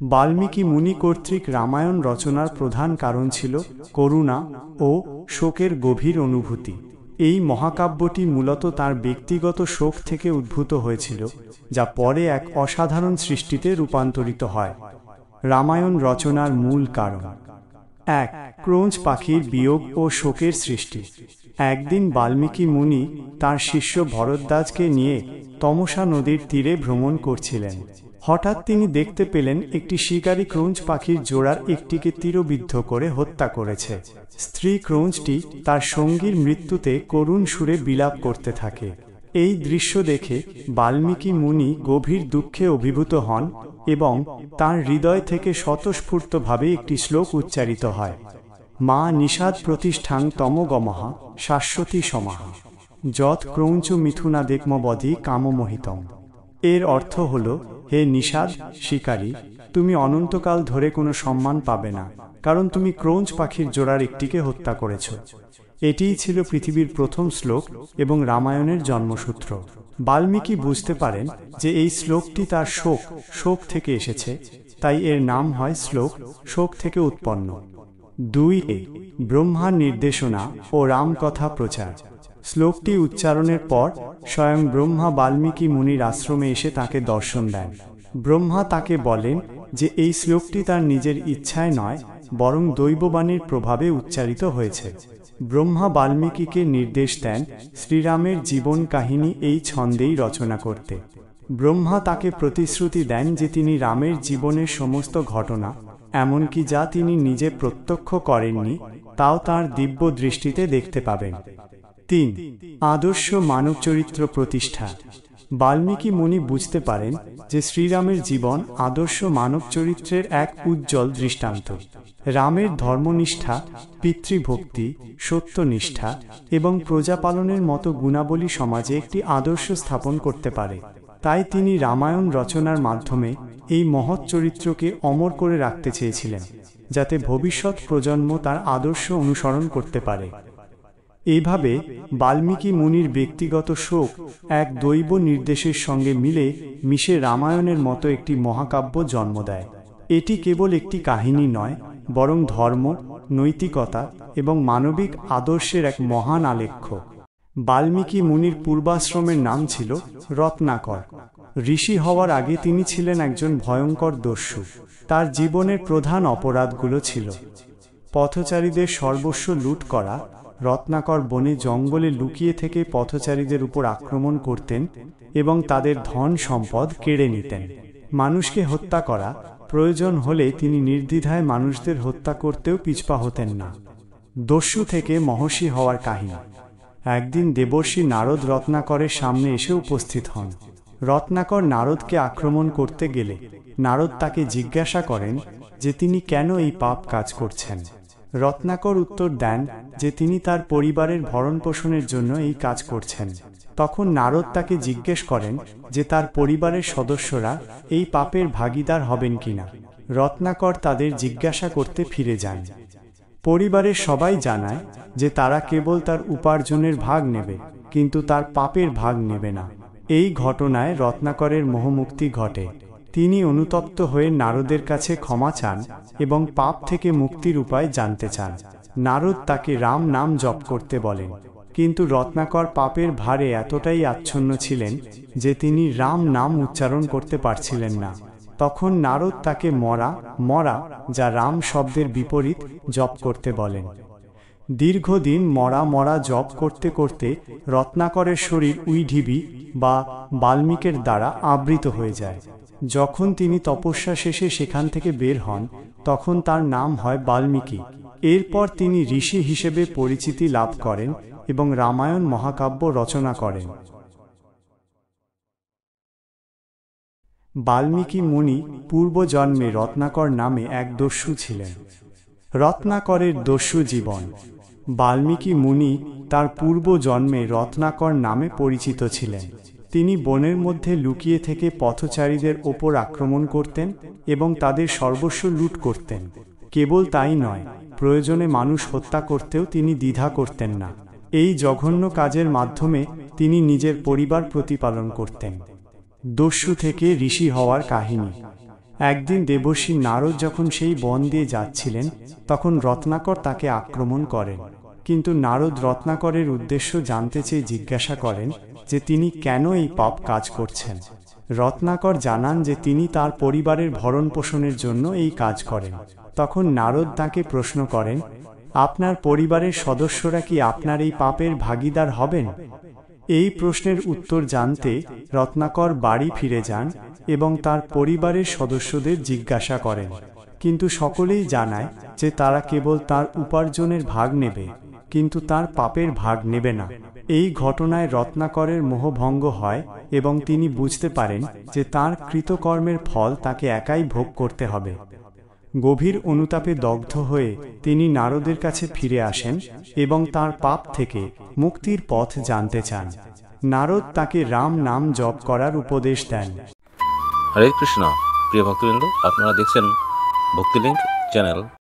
বাল্মীকি মুনি কর্তৃক রামায়ণ রচনার প্রধান কারণ ছিল করুণা ও শোকের গভীর অনুভূতি। এই মহাকাব্যটি মূলত তার ব্যক্তিগত শোক থেকে উদ্ভূত হয়েছিল, যা পরে এক অসাধারণ সৃষ্টিতে রূপান্তরিত হয়। রামায়ণ রচনার মূল কারণ: ১. ক্রোঞ্চ পাখির বিয়োগ ও শোকের সৃষ্টি। একদিন বাল্মীকি মুনি তার শিষ্য ভরদ্বাজকে নিয়ে তমসা নদীর তীরে ভ্রমণ করছিলেন। হঠাৎ তিনি দেখতে পেলেন একটি শিকারী ক্রোঞ্চ পাখির জোড়ার একটিকে তীরবিদ্ধ করে হত্যা করেছে। স্ত্রী ক্রোঞ্চটি তার সঙ্গীর মৃত্যুতে করুণ সুরে বিলাপ করতে থাকে। এই দৃশ্য দেখে বাল্মীকি মুনি গভীর দুঃখে অভিভূত হন এবং তার হৃদয় থেকে স্বতঃস্ফূর্তভাবে একটি শ্লোক উচ্চারিত হয়: মা নিষাদ প্রতিষ্ঠাং তমগমঃ শাশ্বতী সমাহ যৎ ক্রৌঞ্চ মিথুনাদেকমবধি কামমোহিতম। এর অর্থ হল, হে নিষাদ শিকারী, তুমি অনন্তকাল ধরে কোনো সম্মান পাবে না, কারণ তুমি ক্রৌঞ্চ পাখির জোড়ার একটিকে হত্যা করেছ। এটিই ছিল পৃথিবীর প্রথম শ্লোক এবং রামায়ণের জন্মসূত্র। বাল্মীকি বুঝতে পারেন যে এই শ্লোকটি তার শোক থেকে এসেছে, তাই এর নাম হয় শ্লোক শোক থেকে উৎপন্ন। ২. ব্রহ্মার নির্দেশনা ও রামকথা প্রচার। শ্লোকটি উচ্চারণের পর স্বয়ং ব্রহ্মা বাল্মীকি মুনির আশ্রমে এসে তাকে দর্শন দেন। ব্রহ্মা তাকে বলেন যে এই শ্লোকটি তার নিজের ইচ্ছায় নয়, বরং দৈববাণীর প্রভাবে উচ্চারিত হয়েছে। ব্রহ্মা বাল্মীকিকে নির্দেশ দেন শ্রীরামের জীবন কাহিনী এই ছন্দেই রচনা করতে। ব্রহ্মা তাকে প্রতিশ্রুতি দেন যে তিনি রামের জীবনের সমস্ত ঘটনা, এমনকি যা তিনি নিজে প্রত্যক্ষ করেননি, তাও তাঁর দিব্য দৃষ্টিতে দেখতে পাবেন। ৩. আদর্শ মানব চরিত্র প্রতিষ্ঠা। বাল্মীকি মুনি বুঝতে পারেন যে শ্রীরামের জীবন আদর্শ মানব চরিত্রের এক উজ্জ্বল দৃষ্টান্ত। রামের ধর্মনিষ্ঠা, পিতৃভক্তি, সত্যনিষ্ঠা এবং প্রজাপালনের মতো গুণাবলী সমাজে একটি আদর্শ স্থাপন করতে পারে। তাই তিনি রামায়ণ রচনার মাধ্যমে এই মহৎ চরিত্রকে অমর করে রাখতে চেয়েছিলেন, যাতে ভবিষ্যৎ প্রজন্ম তার আদর্শ অনুসরণ করতে পারে। এইভাবে বাল্মীকি মুনির ব্যক্তিগত শোক এক দৈব নির্দেশের সঙ্গে মিশে রামায়ণের মতো একটি মহাকাব্য জন্ম দেয়। এটি কেবল একটি কাহিনী নয়, বরং ধর্ম, নৈতিকতা এবং মানবিক আদর্শের এক মহান আলেখ্য। বাল্মীকি মুনির পূর্বাশ্রমের নাম ছিল রত্নাকর। ঋষি হওয়ার আগে তিনি ছিলেন একজন ভয়ঙ্কর দস্যু। তার জীবনের প্রধান অপরাধগুলো ছিল পথচারীদের সর্বস্ব লুট করা। রত্নাকর বনে জঙ্গলে লুকিয়ে থেকে পথচারীদের উপর আক্রমণ করতেন এবং তাদের ধন সম্পদ কেড়ে নিতেন। মানুষকে হত্যা করা, প্রয়োজন হলে তিনি নির্দ্বিধায় মানুষদের হত্যা করতেও পিছপা হতেন না। দস্যু থেকে মহর্ষি হওয়ার কাহিনী। একদিন দেবর্ষি নারদ রত্নাকরের সামনে এসে উপস্থিত হন। রত্নাকর নারদকে আক্রমণ করতে গেলে নারদ তাকে জিজ্ঞাসা করেন যে তিনি কেন এই পাপ কাজ করছেন। রত্নাকর উত্তর দেন যে তিনি তার পরিবারের ভরণপোষণের জন্য এই কাজ করছেন। তখন নারদ তাকে জিজ্ঞেস করেন যে তার পরিবারের সদস্যরা এই পাপের ভাগীদার হবেন কিনা। রত্নাকর তাদের জিজ্ঞাসা করতে ফিরে যান। পরিবারের সবাই জানায় যে তারা কেবল তার উপার্জনের ভাগ নেবে, কিন্তু তার পাপের ভাগ নেবে না। এই ঘটনায় রত্নাকরের মোহমুক্তি ঘটে। তিনি অনুতপ্ত হয়ে নারদের কাছে ক্ষমা চান এবং পাপ থেকে মুক্তির উপায় জানতে চান। নারদ তাকে রাম নাম জপ করতে বলেন, কিন্তু রত্নাকর পাপের ভারে এতটাই আচ্ছন্ন ছিলেন যে তিনি রাম নাম উচ্চারণ করতে পারছিলেন না। তখন নারদ তাকে মরা, যা রাম শব্দের বিপরীত, জপ করতে বলেন। দীর্ঘদিন মরা জপ করতে করতে রত্নাকরের শরীর উইঢিবি বা বাল্মীকের দ্বারা আবৃত হয়ে যায়। যখন তিনি তপস্যা শেষে সেখান থেকে বের হন, তখন তার নাম হয় বাল্মীকি। এরপর তিনি ঋষি হিসেবে পরিচিতি লাভ করেন এবং রামায়ণ মহাকাব্য রচনা করেন। বাল্মীকি মুনি পূর্বজন্মে রত্নাকর নামে এক দস্যু ছিলেন। রত্নাকরের দস্যু জীবন। বাল্মীকি মুনি তার পূর্বজন্মে রত্নাকর নামে পরিচিত ছিলেন। তিনি বনের মধ্যে লুকিয়ে থেকে পথচারীদের ওপর আক্রমণ করতেন এবং তাদের সর্বস্ব লুট করতেন। কেবল তাই নয়, প্রয়োজনে মানুষ হত্যা করতেও তিনি দ্বিধা করতেন না। এই জঘন্য কাজের মাধ্যমে তিনি নিজের পরিবার প্রতিপালন করতেন। দস্যু থেকে ঋষি হওয়ার কাহিনী। একদিন দেবর্ষি নারদ যখন সেই বন দিয়ে যাচ্ছিলেন, তখন রত্নাকর তাকে আক্রমণ করেন। কিন্তু নারদ রত্নাকরের উদ্দেশ্য জানতে চেয়ে জিজ্ঞাসা করেন যে তিনি কেন এই পাপ কাজ করছেন। রত্নাকর জানান যে তিনি তার পরিবারের ভরণ পোষণের জন্য এই কাজ করেন। তখন নারদ তাকে প্রশ্ন করেন, আপনার পরিবারের সদস্যরা কি আপনার এই পাপের ভাগীদার হবেন? এই প্রশ্নের উত্তর জানতে রত্নাকর বাড়ি ফিরে যান এবং তার পরিবারের সদস্যদের জিজ্ঞাসা করেন, কিন্তু সকলেই জানায় যে তারা কেবল তার উপার্জনের ভাগ নেবে, কিন্তু তার পাপের ভাগ নেবে না। এই ঘটনায় রত্নাকরের মোহভঙ্গ হয় এবং তিনি বুঝতে পারেন যে তার কৃতকর্মের ফল তাকে একাই ভোগ করতে হবে। গভীর অনুতাপে দগ্ধ হয়ে তিনি নারদের কাছে ফিরে আসেন এবং তার পাপ থেকে মুক্তির পথ জানতে চান। নারদ তাকে রাম নাম জপ করার উপদেশ দেন। হরে কৃষ্ণ। প্রিয় ভক্তবৃন্দ, আপনারা দেখছেন ভক্তিলিঙ্ক চ্যানেল।